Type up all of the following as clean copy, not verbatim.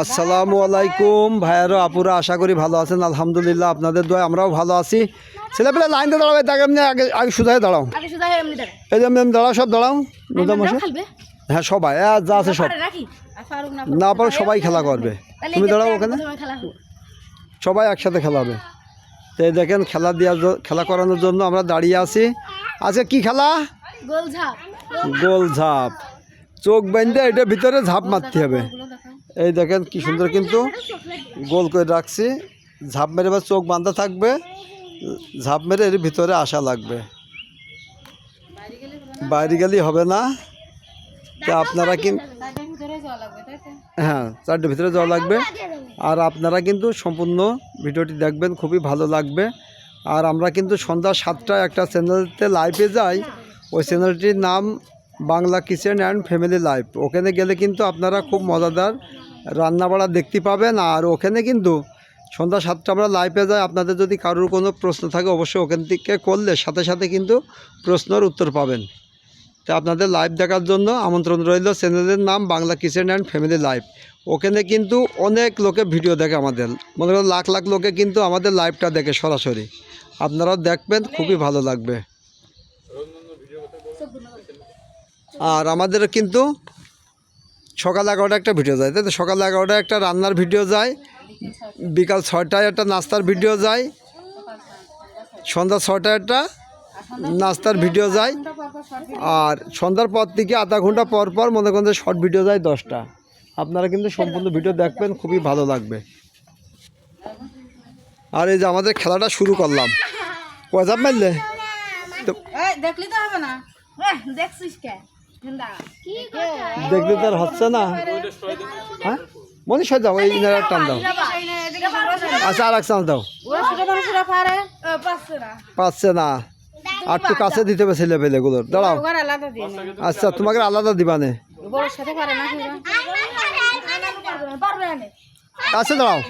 আসসালামু আলাইকুম ভাইয়ারও আপুরা, আশা করি ভালো আছেন। আলহামদুলিল্লাহ, আপনাদের দোয়ায় আমরাও ভালো আছি। ছেলেপেলে লাইনতে দাঁড়াবে, তাকে এমনি আগে আগে সুধায় দাঁড়াও, এই যে এমনি দাঁড়াও, সব দাঁড়াও। হ্যাঁ সবাই যা আছে সব, না পারো সবাই খেলা করবে। তুমি দাঁড়াও ওখানে, সবাই একসাথে খেলা হবে। তো এই দেখেন খেলা করানোর জন্য আমরা দাঁড়িয়ে আছি। আজকে কি খেলা? গোল ঝাঁপ। চোখ বেঁধে এটার ভিতরে ঝাঁপ মারতে হবে। এই দেখেন কি সুন্দর কিন্তু গোল করে রাখছি। ঝাঁপ মেরে বা চোখ বাঁধা থাকবে, ঝাঁপ মেরে এর ভিতরে আসা লাগবে, বাইরে গেলেই হবে না। তো আপনারা কিন্তু হ্যাঁ, চারটে ভিতরে যাওয়া লাগবে। আর আপনারা কিন্তু সম্পূর্ণ ভিডিওটি দেখবেন, খুবই ভালো লাগবে। আর আমরা কিন্তু সন্ধ্যা 7টায় একটা চ্যানেলতে লাইভে যাই, ওই চ্যানেলটির নাম Bangla kitchen and family life. ওখানে গেলে কিন্তু আপনারা খুব মজাদার রান্নাবাড়া দেখতে পাবেন। আর ওখানে কিন্তু সন্ধ্যা 7টা আমরা লাইভে যাই। আপনাদের যদি কারোর কোনো প্রশ্ন থাকে অবশ্যই ওখান থেকে করলে সাথে সাথে কিন্তু প্রশ্নের উত্তর পাবেন। তো আপনাদের লাইভ দেখার জন্য আমন্ত্রণ রইল। চ্যানেলের নাম Bangla kitchen and family life. ওখানে কিন্তু অনেক লোকে ভিডিও দেখে, আমাদের মনে করেন লাখ লাখ লোকে কিন্তু আমাদের লাইভটা দেখে সরাসরি। আপনারাও দেখবেন, খুবই ভালো লাগবে। আর আমাদের কিন্তু সকাল 11টায় একটা ভিডিও যায়, তাই তো? সকাল 11টায় একটা রান্নার ভিডিও যায়, বিকাল 6টায় একটা নাস্তার ভিডিও যায়, সন্ধ্যা 6টায় একটা নাস্তার ভিডিও যায়। আর সন্ধ্যার পর থেকে আধা ঘন্টা পর পর মনে করেন যে শর্ট ভিডিও যায় 10টা। আপনারা কিন্তু সম্পূর্ণ ভিডিও দেখবেন, খুবই ভালো লাগবে। আর এই যে আমাদের খেলাটা শুরু করলাম। কয় ঝাঁপ মারলে? দেখলি তো হবে না, দেখছিস কে? দেখলে তো আর হচ্ছে না। হ্যাঁ মনীষ হয়ে যাও, এই টান দাও। আচ্ছা আর এক চান্স দাও। পাচ্ছে না, আর একটু কাছে দিতে হবে ছেলে পেলেগুলোর। দাঁড়াও, আচ্ছা তোমাকে আলাদা দিবানে। আচ্ছা দাঁড়াও,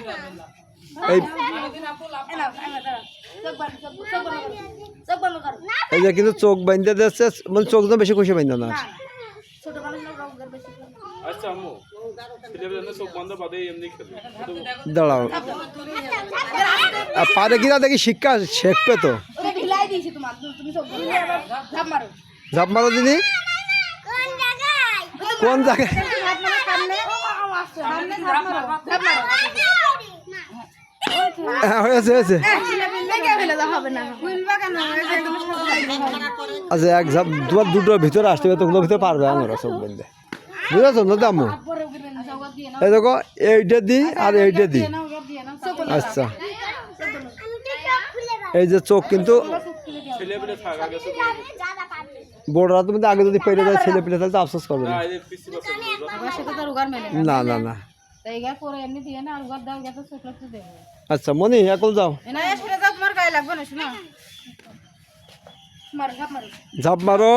এই যে কিন্তু চোখ বাঁধতে দিচ্ছে, মানে চোখ তো বেশি খুশি বাঁধে না। দাঁড়াও, পারে কিনা দেখি শিক্ষা শেখবে তো। ঝাঁপ মারো দিদি, কোন জায়গায়? হ্যাঁ হয়েছে হয়েছে। আচ্ছা এক ঝাঁপ তোমার দুটোর ভিতরে আসতে হবে, তোগুলোর ভিতরে পারবে আমরা চোখ বেঁধে, বুঝেছো না দাম্মু? এই দেখো, এইটা দিই আর এইটা দিই। আচ্ছা এই যে চোখ কিন্তু বড়রা তুমি আগে যদি পেরে যায়, ছেলে পেলে তাহলে তো আফসোস করবে না। না না না, আচ্ছা মনি এখন যাও, ঝাঁপ মারো।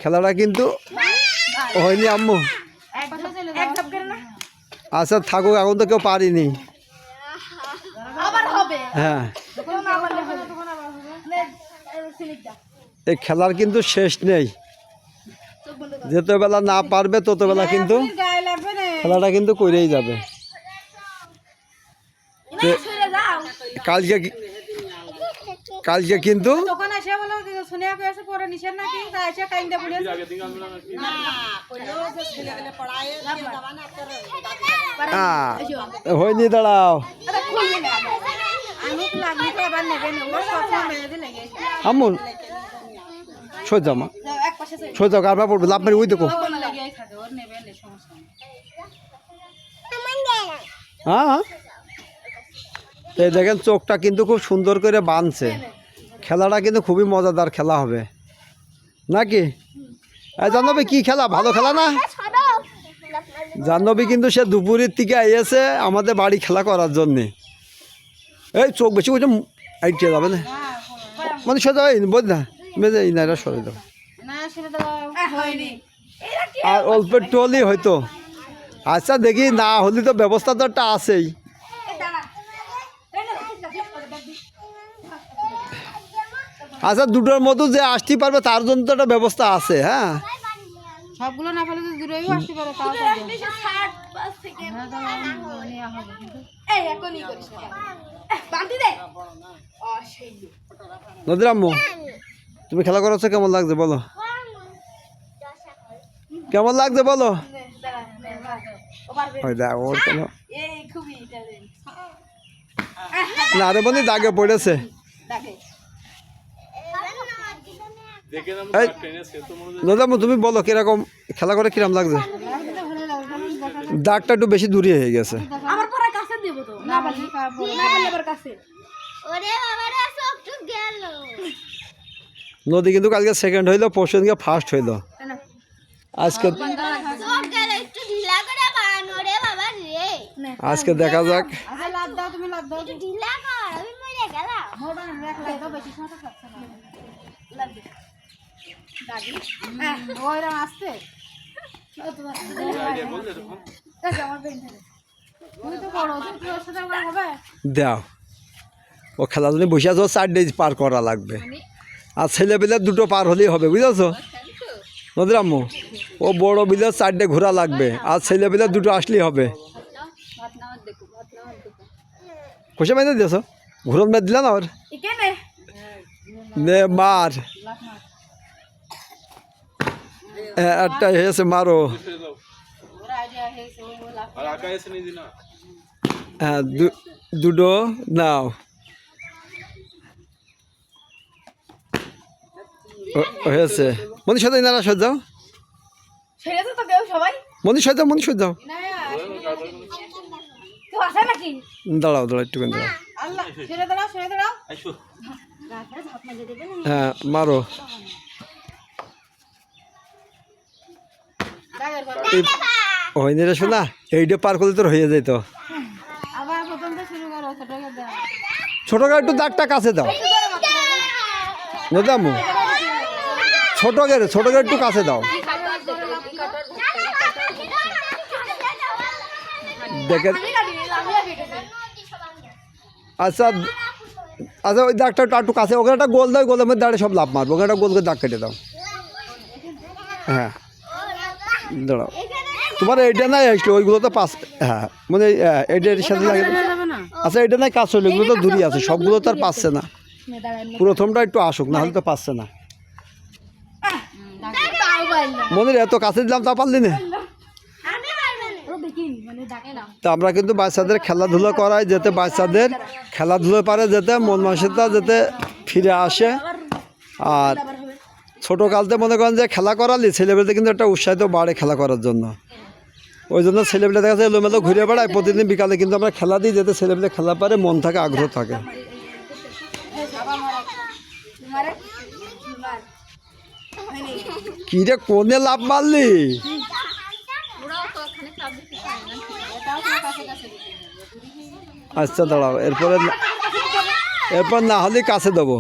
খেলাটা কিন্তু হয়নি আম্মু। আচ্ছা থাকুক, এখন তো কেউ পারিনি। হ্যাঁ, এই খেলার কিন্তু শেষ নেই। যতবেলা না পারবে ততবেলা কিন্তু খেলাটা কিন্তু করেই যাবে। কালকে কিন্তু হয়নি। দাঁড়াও আমুল, সোজা মা সোজা, কারবার পড়বে লাভ মারি। ওই দেখো, হ্যাঁ এই দেখেন চোখটা কিন্তু খুব সুন্দর করে বাঁধছে। খেলাটা কিন্তু খুবই মজাদার খেলা হবে নাকি? জাহ্নবী কি খেলা, ভালো খেলা না? জাহ্নবী কিন্তু সে দুপুরের থেকে এসে আমাদের বাড়ি খেলা করার জন্যে। এই চোখ বেশি করছে, আইটে যাবে না মানে সোজা বোঝ না, মেজে এই নাইরা সরে দাও। আর অল্প একটু হলেই হয়তো। আচ্ছা দেখি, না হলে তো ব্যবস্থা তো একটা আছেই। আচ্ছা দুটোর মতো যে আসতে পারবে তার জন্য তো একটা ব্যবস্থা আছে। হ্যাঁ সবগুলো না ফেলে তো দূরেও আসতে পারে, তাও তো নেওয়া হবে কিন্তু নদীর আম্মু তুমি খেলা করাচ্ছ, কেমন লাগছে বলো, কেমন লাগছে বলো। ওই দেখ ওর কোনো না রে বন্ধু দাগে পড়েছে। এই নদীর আম্মু তুমি বলো কিরকম খেলা করে, কিরকম লাগছে। দাগটা একটু বেশি দূরে হয়ে গেছে। নদী কিন্তু কালকে সেকেন্ড হইলো, পরশু দিনকে ফার্স্ট হইলো। আজকে আজকে দেখা যাক। দাও ও খেলা যদি বসে আছো 4 ডে পার করা লাগবে, আর ছেলে পেলে 2টো পার হলেই হবে, বুঝেছো নদীর আম্মু। ও বড় বিলে 4 ডে ঘোরা লাগবে, আর ছেলে পেলে 2টো আসলেই হবে। কষে মেরে দিয়েছ, ঘুরন মেরে দিলা না ওর নে মার একটা হয়েছে, মারো। হ্যাঁ 2টো নাও। হয়েছে মনীষ সাথে নারা সজ্জাও, মনীষ সজ্জাও, মনীষ সজ্জাও। দাঁড়াও দাঁড়াও একটু দাঁড়াও। হ্যাঁ মারো। হয়নি রে শোনা, এইটা পার করলে তোর হয়ে যেত। ছোট গাড়ি একটু দাগটা কাছে দাও নদামু, ছোট গাড়ি একটু কাছে দাও। দেখে আচ্ছা আচ্ছা ওই দাগটা একটু কাছে, ওখানে একটা গোল দাও, গোলের মধ্যে দাঁড়িয়ে সব লাভ মারবো, ওখানে একটা গোল করে দাগ কেটে দাও। হ্যাঁ দাঁড়াও, তোমার এইটা নাই আসলে ওইগুলো তো পাস। হ্যাঁ মানে এইটার সাথে লাগে। আচ্ছা এটা নাই কাজ হলো, এগুলো তো দূরে আছে, সবগুলো তো আর পাচ্ছে না। প্রথমটা একটু আসুক, না হলে তো পাচ্ছে না। মনির এত কাছে দিলাম তা পারলি না। তা আমরা কিন্তু বাচ্চাদের খেলাধুলা করাই, যাতে বাচ্চাদের খেলাধুলো পারে, যাতে মন মানসিকতা যাতে ফিরে আসে। আর ছোটো কালতে মনে করেন যে খেলা করালি ছেলেমেয়েদের কিন্তু একটা উৎসাহিত বাড়ে খেলা করার জন্য। ওই জন্য ছেলেমেয়েদের কাছে এলোমেলো ঘুরে বেড়ায়, প্রতিদিন বিকালে কিন্তু আমরা খেলা দিই, যাতে ছেলেমেয়েদের খেলা পারে, মন থাকে, আগ্রহ থাকে। কি রে কোনে লাভ মারলি? আচ্ছা দাঁড়াও, এরপর না হলে কাছে দেবো।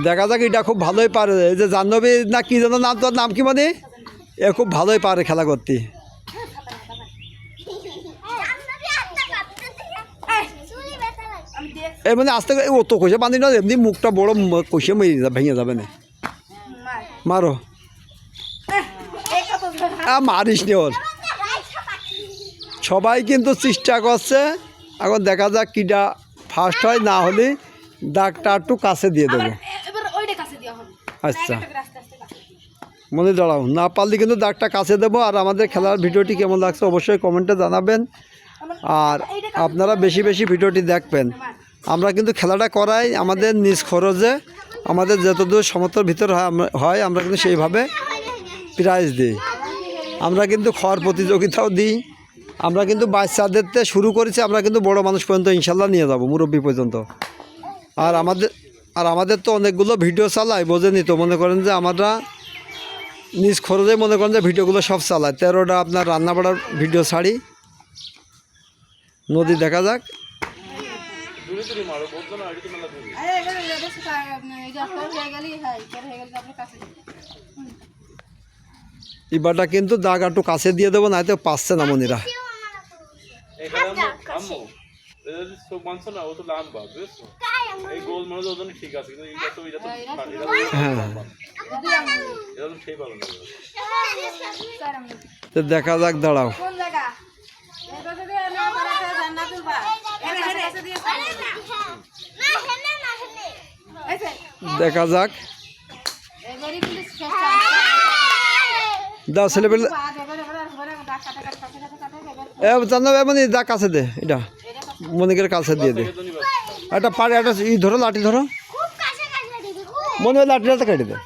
দেখা যাক, এটা খুব ভালোই পারে। এই যে জাহ্নবী না কি যেন নাম, তোর নাম কি মানে, এ খুব ভালোই পারে খেলা করতে। এই মানে আস্তে করে অত কষে বাঁধি না, এমনি মুখটা বড় কষে ভেঙে যাবে না। মারো, মারিস নি ওর। সবাই কিন্তু চেষ্টা করছে, এখন দেখা যাক কিটা ফার্স্ট হয়, না হলে দাগটা একটু কাছে দিয়ে দেবো। আচ্ছা মনে দাঁড়াও, না পারলে কিন্তু দাগটা কাছে দেবো। আর আমাদের খেলার ভিডিওটি কেমন লাগছে অবশ্যই কমেন্টে জানাবেন, আর আপনারা বেশি বেশি ভিডিওটি দেখবেন। আমরা কিন্তু খেলাটা করাই আমাদের নিজ খরচে, আমাদের যতদূর সমর্থর ভিতর হয় আমরা কিন্তু সেইভাবে প্রাইজ দিই। আমরা কিন্তু খড় প্রতিযোগিতাও দিই। আমরা কিন্তু বাচ্চাদের শুরু করেছি, আমরা কিন্তু বড় মানুষ পর্যন্ত ইনশাল্লাহ নিয়ে যাব, মুরব্বী পর্যন্ত। আর আমাদের তো অনেকগুলো ভিডিও চালাই, বোঝেনি তো, মনে করেন যে আমরা নিজ খরচে মনে করেন যে ভিডিওগুলো সব চালাই। 13টা আপনার রান্না বাড়ার ভিডিও ছাড়ি। নদী দেখা যাক, এবারটা কিন্তু দাগ একটু কাছে দিয়ে দেবো, না তো পাচ্ছে না Monira. Ei, caramba, amor. Eu sou manso não, outro lado, এই গোল মানে ওজন ঠিক আছে কিন্তু এটা তো হ্যাঁ এটা তো সেই পাবে না তো দেখা যাক, দাঁড়াও। কোন জায়গা এই কথা দিয়ে না পারাতে জান্নাতুল বা এর কাছে দিয়ে আচ্ছা দেখা যাক, এবারে কিন্তু শেষ দাও ছেলেপেলে। পা এবারে দাগ কাটা কাটা জানো মানে যা কাছে দে, এটা মনিকের কাছে দিয়ে দে। একটা পাড়ে একটা ই ধরো, লাঠি ধরো, মনে হয় লাঠিটা কেটে দে।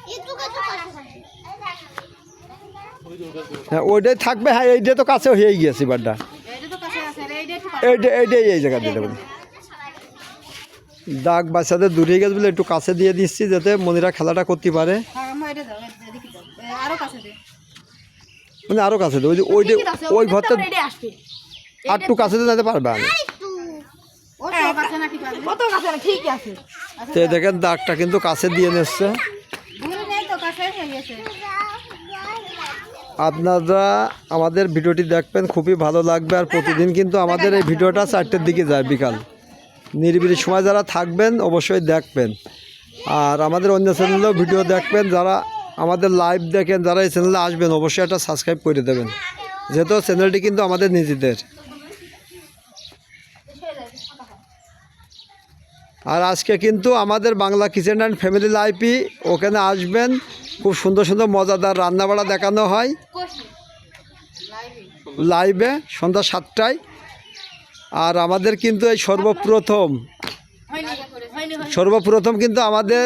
হ্যাঁ ওইটাই থাকবে। হ্যাঁ এইটা তো কাছে হয়ে গিয়েছে বারটা, এটা তো কাছে আছে রে এইটা ঠিক এইটাই এই জায়গা দিয়ে দেবেন। দাগ বাচ্চাদের দূরে গেছে বলে একটু কাছে দিয়ে দিচ্ছি যাতে মনিরা খেলাটা করতে পারে। হ্যাঁ আমি এটা দাও এদিকে দাও আরো কাছে দে মানে আরও কাছে দে, ওই যে ওই ঘরটা আর একটু কাছে দিয়ে যেতে পারবে আমি। ও তো কাছে না ঠিক আছে কত কাছে না ঠিক আছে তো এই দেখেন দাগটা কিন্তু কাছে দিয়ে নিচ্ছে। দূরে নেই তো কাছে হয়ে গেছে আপনারা আমাদের ভিডিওটি দেখবেন, খুবই ভালো লাগবে। আর প্রতিদিন কিন্তু আমাদের এই ভিডিওটা 4টের দিকে যায় বিকাল। নিরিবিলি সময় যারা থাকবেন অবশ্যই দেখবেন। আর আমাদের অন্য চ্যানেলেও ভিডিও দেখবেন। যারা আমাদের লাইভ দেখেন, যারা এই চ্যানেলে আসবেন অবশ্যই একটা সাবস্ক্রাইব করে দেবেন, যেহেতু চ্যানেলটি কিন্তু আমাদের নিজেদের। আর আজকে কিন্তু আমাদের বাংলা কিচেন অ্যান্ড ফ্যামিলি লাইফই, ওখানে আসবেন, খুব সুন্দর সুন্দর মজাদার রান্নাবাড়া দেখানো হয় লাইভে সন্ধ্যা 7টায়। আর আমাদের কিন্তু এই সর্বপ্রথম কিন্তু আমাদের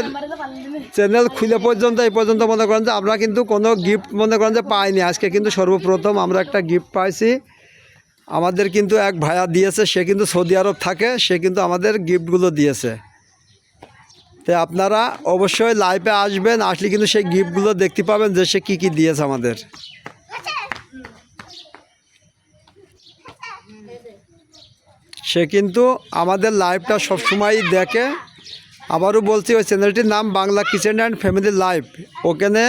চ্যানেল খুলে পর্যন্ত এই পর্যন্ত মনে করেন যে আমরা কিন্তু কোনো গিফট মনে করেন যে পাইনি। আজকে কিন্তু সর্বপ্রথম আমরা একটা গিফট পাইছি। আমাদের কিন্তু এক ভাইয়া দিয়েছে, সে কিন্তু সৌদি আরব থাকে, সে কিন্তু আমাদের গিফটগুলো দিয়েছে। তো আপনারা অবশ্যই লাইভে আসবেন, আসলে কিন্তু সেই গিফটগুলো দেখতে পাবেন যে সে কী কী দিয়েছে আমাদের। সে কিন্তু আমাদের লাইভটা সবসময়ই দেখে। আবারও বলছি, ওই চ্যানেলটির নাম Bangla kitchen and family life. ওখানে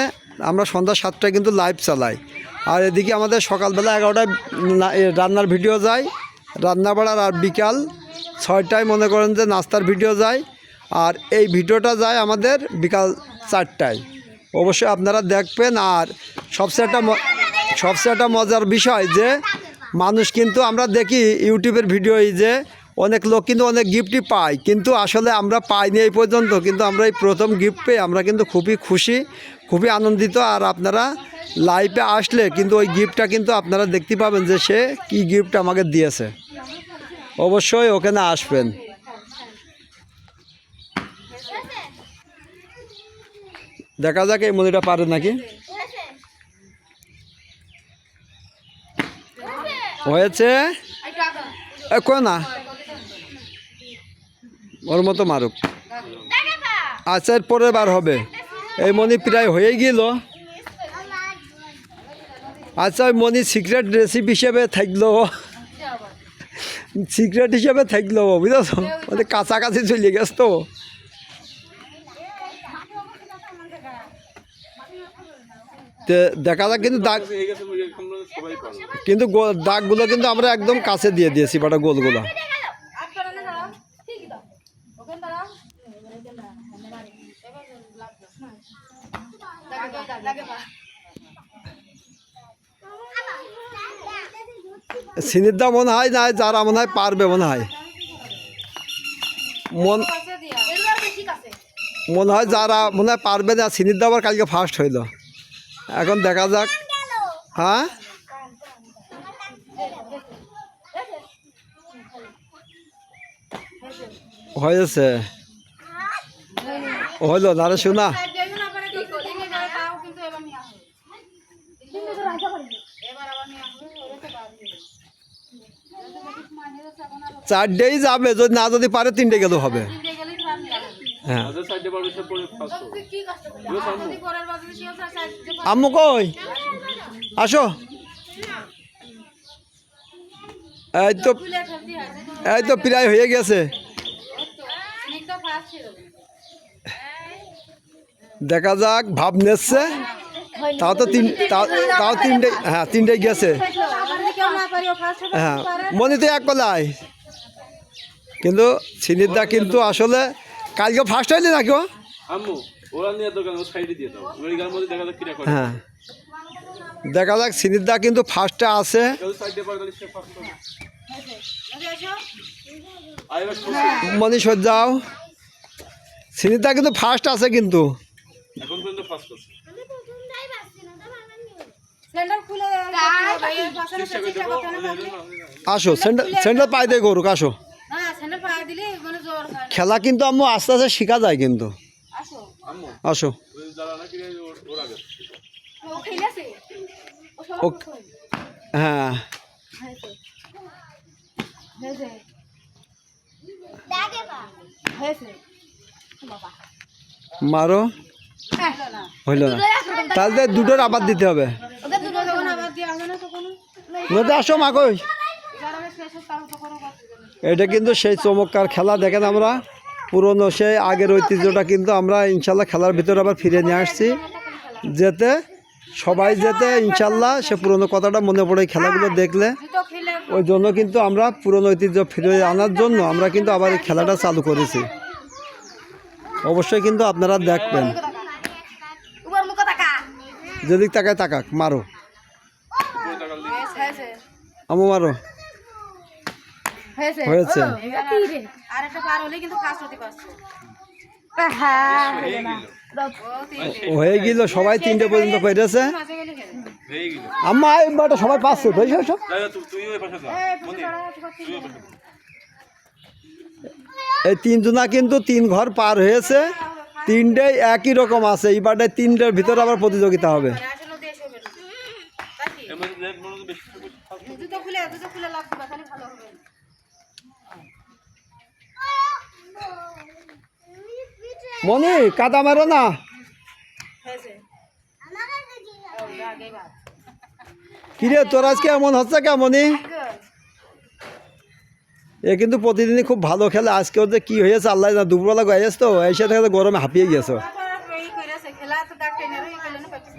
আমরা সন্ধ্যা 7টায় কিন্তু লাইভ চালাই। আর এদিকে আমাদের সকালবেলা 11টায় রান্নার ভিডিও যায়, রান্নাবাড়ার। আর বিকাল 6টায় মনে করেন যে নাস্তার ভিডিও যায়। আর এই ভিডিওটা যায় আমাদের বিকাল 4টায়। অবশ্যই আপনারা দেখবেন। আর সবচেয়ে একটা মজার বিষয় যে মানুষ কিন্তু আমরা দেখি ইউটিউবের ভিডিও, যে অনেক লোক কিন্তু অনেক গিফটই পায়, কিন্তু আসলে আমরা পাইনি এই পর্যন্ত। কিন্তু আমরা এই প্রথম গিফট পেয়ে আমরা কিন্তু খুবই খুশি, খুবই আনন্দিত। আর আপনারা লাইভে আসলে কিন্তু ওই গিফটটা কিন্তু আপনারা দেখতে পাবেন যে সে কি গিফট আমাকে দিয়েছে। অবশ্যই ওখানে আসবেন। দেখা যাক এই মনিটা পারে নাকি। হয়েছে কো না, ওর মতো মারুক। আচ্ছা এর পরের বার হবে। এই মনি প্রায় হয়ে গেল। আচ্ছা ওই মনি সিক্রেট রেসিপি হিসেবে থাকলো, সিক্রেট হিসেবে থাকলো, বুঝেছ, মানে কাছাকাছি চলে গেছ তো। দেখা যাক কিন্তু দাগ, কিন্তু দাগগুলো কিন্তু আমরা একদম কাছে দিয়ে দিয়েছি, বাটা গোলগুলো। সিনিরদা মনে হয় না, যারা মনে হয় পারবে, মনে হয় যারা মনে হয় পারবে না। সিনিরদা আবার কালকে ফার্স্ট হইল। এখন দেখা যাক। হ্যাঁ হয়েছে, হইল না রে শোনা। চারটেই যাবে, যদি না যদি পারে 3টে গেলেও হবে। হ্যাঁ আম্মু কই আসো। এই তো প্রায় হয়ে গেছে। দেখা যাক, ভাব নিচ্ছে। তাও 3টে, হ্যাঁ 3টে গেছে। হ্যাঁ মনি তো এক কলাই, কিন্তু সিনিরদা কিন্তু আসলে কালকে ফার্স্ট হইলি নাকি ও? আম্মু ওরা নিয়ে দোকান সাইডে দিয়ে দাও ওই গার মধ্যে দেখা যাক কিরা করে হ্যাঁ দেখা যাক সিনিদা কিন্তু ফার্স্টে আছে। কেউ সাইডে পার গেলে সে ফার্স্ট হবে আইবা মনীষ হয়ে যাও, সিনিদা কিন্তু ফার্স্ট আছে কিন্তু। এখন পর্যন্ত ফার্স্ট আছে স্যান্ডেল খুলে ভাইয়ের পাশে চেষ্টা করে চেষ্টা দেখো করতে না আসো স্যান্ডেল পাই দিয়ে করুক আসো। না স্যান্ডেল পায়ে দিলে মানে জ্বর হয় না। খেলা কিন্তু আম্মু আস্তে আস্তে শেখা যায় কিন্তু। আসো আম্মু আসো ওই যারা না কিরা ওর আগে ও খেলেছে ও সব ও হ্যাঁ হয়েছে হয়েছে হয়েছে বাবা মারো, হলো না হইল না, তাহলে দুটোর আবার দিতে হবে। ওদের দুটো যখন আবার দিয়ে হবে না তো কোনো নদী আসো মা কই। গরমে শেষ তাও তো করো এটা কিন্তু সেই চমৎকার খেলা দেখেন, আমরা পুরনো সেই আগের ঐতিহ্যটা কিন্তু আমরা ইনশাল্লাহ খেলার ভিতরে আবার ফিরে নিয়ে আসছি, যেতে সবাই যেতে ইনশাল্লাহ সে পুরনো কথাটা মনে পড়ে এই খেলাগুলো দেখলে। দুটো খেলে ওই জন্য কিন্তু আমরা পুরনো ঐতিহ্য ফিরে আনার জন্য আমরা কিন্তু আবার এই খেলাটা চালু করেছি। অবশ্যই কিন্তু আপনারা দেখবেন, উপর মুখ তাকা যেদিক তাকায় তাকাক, মারো হয়েছে আমু মারো। হয়েছে হয়েছে আর একটা পার হলে কিন্তু ফার্স্ট হতে পারছো হয়ে গেল হয়ে গেল, সবাই 3টে পর্যন্ত পেরেছে। মাঝে গেলে খেলে হয়ে গেল আম্মা এই বাটা সবাই পাচ্ছে তো, এসো দাদা তুই ওই পাশে যা মনি তুই ওই পাশে এই 3 জনা কিন্তু 3 ঘর পার হয়েছে, 3টেই একই রকম আছে। এই বাটে 3টের ভিতরে আবার প্রতিযোগিতা হবে। আসলে দেশ হবে তাকি এর মধ্যে দেখ মনে বেশি থাকবে দুটো খুলে লাভ দিবা তাহলে ভালো হবে মনি কাদা মারো না। হয়েছে আগে বাদ কিরে তোর আজকে এমন হচ্ছে কেমনই? এ কিন্তু প্রতিদিনই খুব ভালো খেলে, আজকে ওদের কি হয়েছে আল্লাহ জানে, দুপুরবেলা গেছে তো এসে দেখে গরমে হাঁপিয়ে গেছে। খেলা তো ডাক টেনে রয়ে গেল না প্র্যাকটিস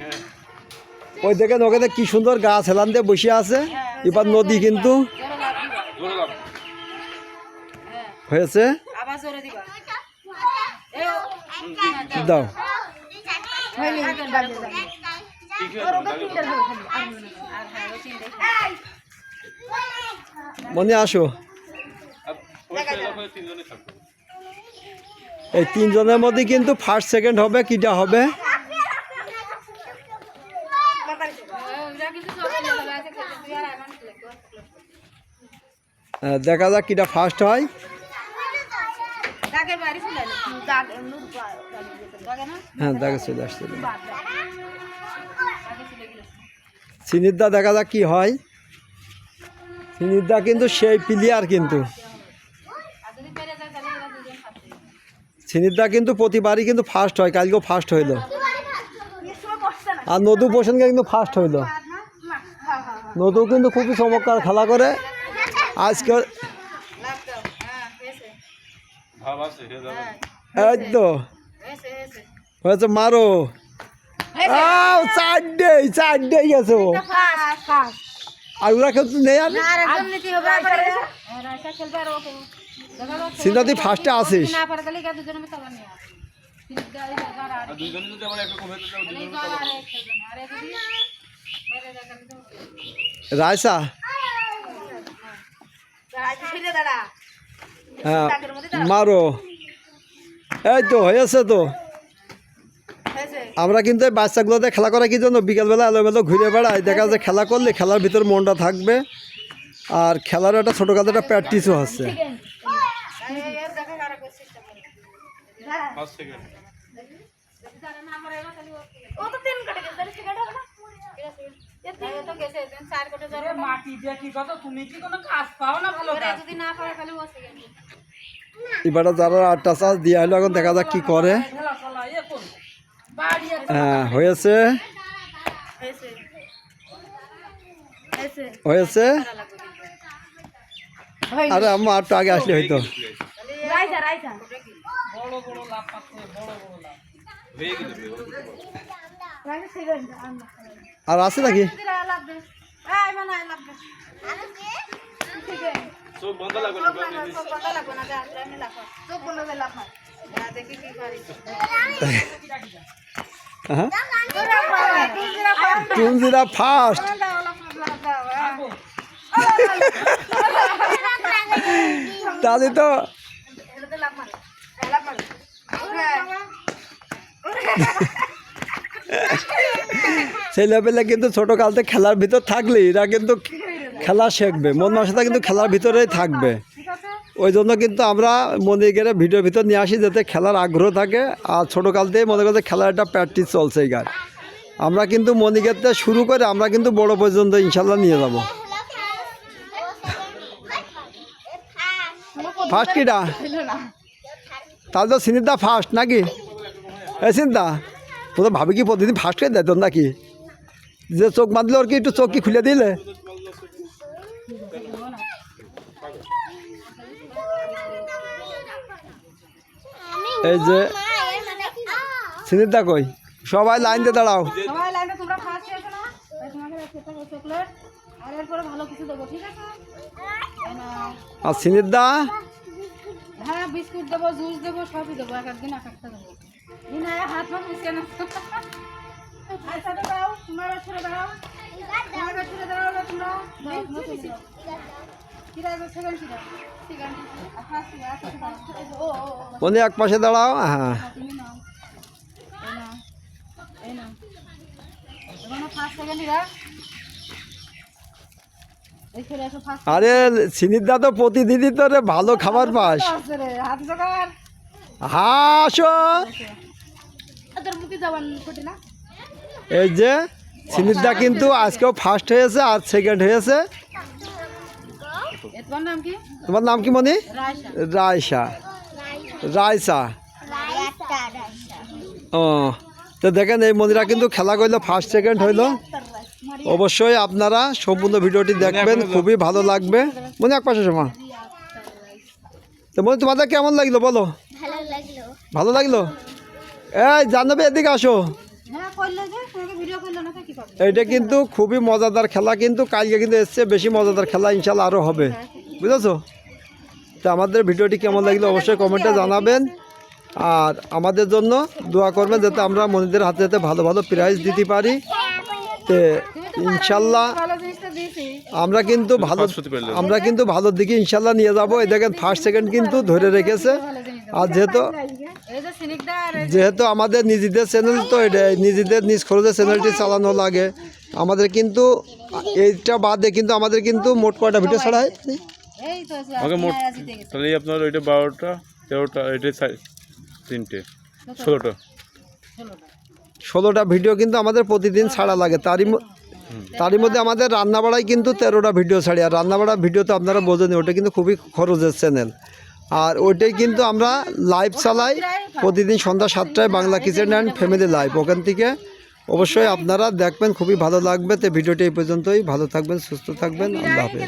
ওই দেখেন ওখানে কি সুন্দর গাছ হেলান দিয়ে বসে আছে। এবার নদী কিন্তু জোরে লাভ দিবা জোরে লাভ হ্যাঁ হয়েছে, আবার জোরে দিবা দাও হইলি ঠিক আছে আর হ্যাঁ ওই চিন্তা মনে আসো। ওই খেলা তিনজনে থাকবে এই 3 জনের মধ্যে কিন্তু ফার্স্ট সেকেন্ড হবে, কিটা হবে ওরা কিন্তু সব খেলে আছে খেলতে তুই আর আমান খেলে দেখা যাক কিটা ফার্স্ট হয়। দাগের বাড়ি ফুলে দাগ নূর দাগে না হ্যাঁ দেখা চলে আসছে। দাগে ফুলে গেল সিনিদা দেখা যাক কি হয়। সিনিদা কিন্তু সেই প্লেয়ার কিন্তু, আর যদি পেরে যায় তাহলে এরা দুজন খাচ্ছে সিনিদা কিন্তু প্রতিবারই কিন্তু ফার্স্ট হয়, কালকেও ফার্স্ট হইলো। আর নদু পোষণকে কিন্তু ফার্স্ট হইলো। নদু কিন্তু খুবই চমৎকার খেলা করে আজকে। লাভ দাও হ্যাঁ হয়েছে ভাব আছে হে যাবে হ্যাঁ এই তো হয়েছে হয়েছে, মারো। আও 4ডে গেছে ও। ফাস্ট আর ওরা কেউ তো নেই আর আর একজন নীতি হবে আর রাইসা খেলবে আর ওকে দেখা যাচ্ছে সিনিদা তুই ফার্স্টে আসিস। না পারে তাহলে কি দুজনে মিলে তাবা নিয়ে ঠিক গাড়ি আর আর দুইজনে যদি আবার একরকম হয়ে যায় এই দুইজনে বার আরে খেলবে না আরে যদি মেরে দেখা দিতে রাইসা রাইসা ছেড়ে দাঁড়া হ্যাঁ মারো। এই তো হয়েছে তো। হয়েছে আমরা কিন্তু এই বাচ্চাগুলোতে খেলা করা কি জন্য, বিকেলবেলা এলোমেলো ঘুরে বেড়াই, দেখা যায় খেলা করলে খেলার ভিতর মনটা থাকবে, আর খেলার একটা ছোটোখাটো একটা প্র্যাকটিসও হচ্ছে। এর দেখা আর একবার চেষ্টা করে ফার্স্ট সেকেন্ড যারা না পারে না তাহলে ও তো 3 কাটে গেছে তাহলে সেকেন্ড হবে না ও তো গেছে 4 কাটে যাবে মাটি দিয়ে কি কথা, তুমি কি কোনো কাজ পাও না ভালো কাজ? যদি না পারে তাহলে ও সেকেন্ড এবারে যারা 8টা চাষ দিয়ে হলো, এখন দেখা যাক কি করে। খেলা চলা ইয়ে করো বাড়ি হ্যাঁ হয়েছে হয়েছে হয়েছে হয়েছে। আরে আম্মা একটু আগে আসলে হয়তো। রাইসা রাইসা বড় বড় লাভ পাচ্ছে, বড় বড় লাভ। হয়ে গেল রাইসা সেকেন্ড আর আছে নাকি? দিরা লাভ দে এই মানে লাভ দে সেকেন্ড সব বন্ধ লাগবে না কথা লাগবে না যা আমি লাভ সব বন্ধ লাভ দেখি কি পারিস হ্যাঁ টুনজিরা ফার্স্ট তাহলে তো ছেলেপেলে কিন্তু ছোট কালতে খেলার ভিতর থাকলে এরা কিন্তু খেলা শিখবে মন মানসিকতা কিন্তু খেলার ভিতরেই থাকবে। ওই জন্য কিন্তু আমরা মনিকের ভিডিওর ভিতর নিয়ে আসি যাতে খেলার আগ্রহ থাকে। আর ছোটো কাল থেকে মনে করতে খেলার একটা প্র্যাকটিস চলছে এই গান। আমরা কিন্তু মনিকের থেকে শুরু করে আমরা কিন্তু বড় পর্যন্ত ইনশাল্লাহ নিয়ে যাব। ফার্স্ট কিটা তাহলে তো সিনিদা ফার্স্ট নাকি? এই সিনিদা তো ভাবি কি প্রতিদিন ফার্স্ট করে দেয় তোর নাকি? যে চোখ বাঁধলে ওর কি একটু চোখ কি খুলে দিলে? এই যে সিনিদা কই সবাই লাইন দিয়ে দাঁড়াও। সবাই লাইনে তোমরা ফার্স্ট হয়েছো না? তাই তোমাকে একটা চকলেট আর এরপরে ভালো কিছু দেবো, ঠিক আছে? আর সিনিদা হ্যাঁ বিস্কুট দেবো, জুস দেবো, সবই দেবো, এক একদিন এক একটা দেবো। না হাত পা মুছকে না। আচ্ছা তো দাও, তোমার ছেড়ে দাও, তোমার ছেড়ে দাও না তোমরা। মনে এক পাশে দাঁড়াও। হ্যাঁ আরে সিনিদা তো প্রতিদিনই তো রে ভালো খাবার পাস। হাসো এই যে সিনিদা কিন্তু আজকেও ফার্স্ট হয়েছে আর সেকেন্ড হয়েছে। তোমার নাম কি মনি? রায়সা। রায়সা ও তো দেখেন এই মনিরা কিন্তু খেলা করলো ফার্স্ট সেকেন্ড হইলো। অবশ্যই আপনারা সম্পূর্ণ ভিডিওটি দেখবেন, খুবই ভালো লাগবে। মনে এক পাশে সময় তো মনে তোমাদের কেমন লাগলো বলো? ভালো লাগলো। এই জানবে এদিকে আসো। এইটা কিন্তু খুবই মজাদার খেলা, কিন্তু কালকে কিন্তু এসছে বেশি মজাদার খেলা ইনশাল্লাহ আরও হবে, বুঝেছো? তো আমাদের ভিডিওটি কেমন লাগলো অবশ্যই কমেন্টে জানাবেন। আর আমাদের জন্য দোয়া করবেন যাতে আমরা মনিদের হাতে যাতে ভালো ভালো প্রাইজ দিতে পারি। তো ইনশাল্লাহ আমরা কিন্তু ভালোর দিকে ইনশাল্লাহ নিয়ে যাব। এই দেখেন ফার্স্ট সেকেন্ড কিন্তু ধরে রেখেছে। আর যেহেতু আমাদের নিজেদের চ্যানেল তো এটা নিজেদের নিজ খরচে চ্যানেলটি চালানো লাগে আমাদের, কিন্তু এইটা বাদে কিন্তু আমাদের কিন্তু মোট কয়টা ভিডিও ছাড়া হয়? তাহলে আপনার ওইটা 12টা 13টা এটা 3টে 16টা ভিডিও কিন্তু আমাদের প্রতিদিন ছাড়া লাগে। তারই মধ্যে আমাদের রান্নাবাড়ায় কিন্তু 13টা ভিডিও ছাড়ি। আর রান্নাবাড়া ভিডিও তো আপনারা বোঝেন ওটা কিন্তু খুবই খরচের চ্যানেল। আর ওইটাই কিন্তু আমরা লাইভ চালাই প্রতিদিন সন্ধ্যা 7টায়, Bangla kitchen and family live. ওখান থেকে অবশ্যই আপনারা দেখবেন, খুবই ভালো লাগবে। তো ভিডিওটি এই পর্যন্তই। ভালো থাকবেন, সুস্থ থাকবেন, আল্লাহ হাফেজ।